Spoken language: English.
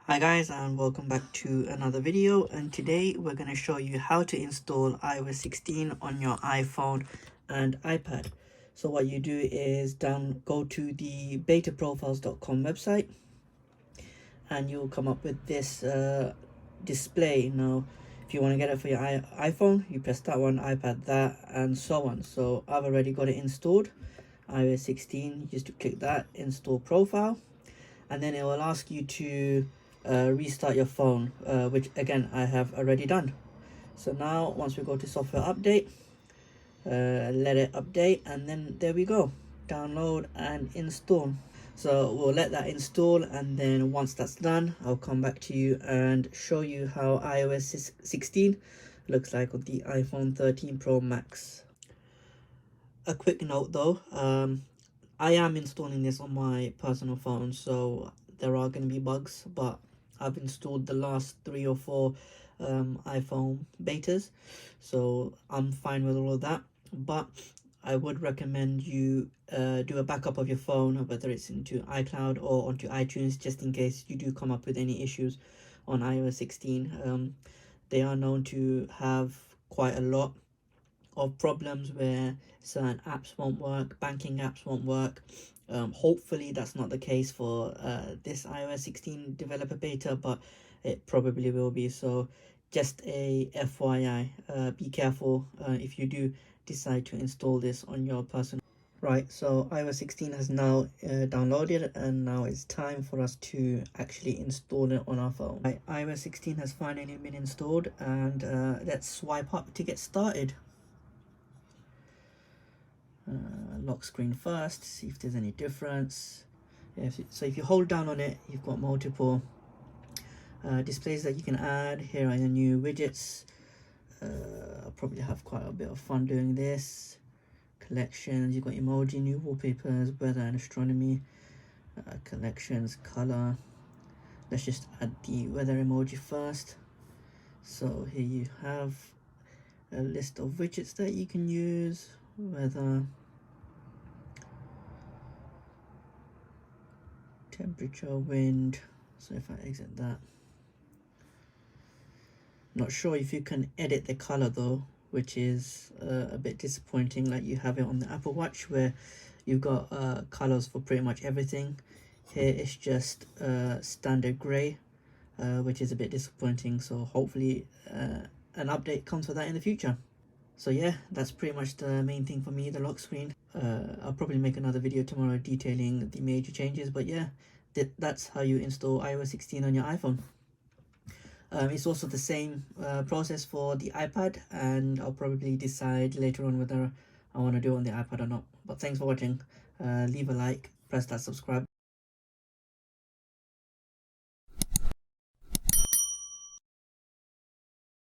Hi guys, and welcome back to another video, and today we're going to show you how to install iOS 16 on your iPhone and iPad. So what you do is go to the betaprofiles.com website, and you'll come up with this display. Now if you want to get it for your iPhone, you press that one, iPad that, and so on. So I've already got it installed, iOS 16. Just to click that, install profile, and then it will ask you to restart your phone, which again I have already done. So now once we go to software update, let it update, and then there we go, download and install. So we'll let that install, and then once that's done, I'll come back to you and show you how iOS 16 looks like on the iPhone 13 Pro Max. A quick note though, I am installing this on my personal phone, so there are going to be bugs, but I've installed the last 3 or 4 iPhone betas, so I'm fine with all of that. But I would recommend you do a backup of your phone, whether it's into iCloud or onto iTunes, just in case you do come up with any issues on iOS 16. They are known to have quite a lot of problems where certain apps won't work, banking apps won't work. Hopefully that's not the case for this iOS 16 developer beta, but it probably will be. So just a FYI, be careful if you do decide to install this on your personal. Right, so iOS 16 has now downloaded, and now it's time for us to actually install it on our phone. Right, iOS 16 has finally been installed, and let's swipe up to get started. Lock screen first, see if there's any difference. So if you hold down on it, you've got multiple displays that you can add. Here are your new widgets. I'll probably have quite a bit of fun doing this. Collections, you've got emoji, new wallpapers, weather and astronomy. Collections, color. Let's just add the weather emoji first. So here you have a list of widgets that you can use. Weather, temperature, wind. So if I exit that, not sure if you can edit the color though, which is a bit disappointing, like you have it on the Apple Watch where you've got colors for pretty much everything. Here it's just standard gray, which is a bit disappointing. So hopefully an update comes for that in the future. So yeah, that's pretty much the main thing for me, the lock screen. I'll probably make another video tomorrow detailing the major changes, but yeah, that's how you install iOS 16 on your iPhone. It's also the same process for the iPad, and I'll probably decide later on whether I want to do it on the iPad or not. But thanks for watching. Leave a like, press that subscribe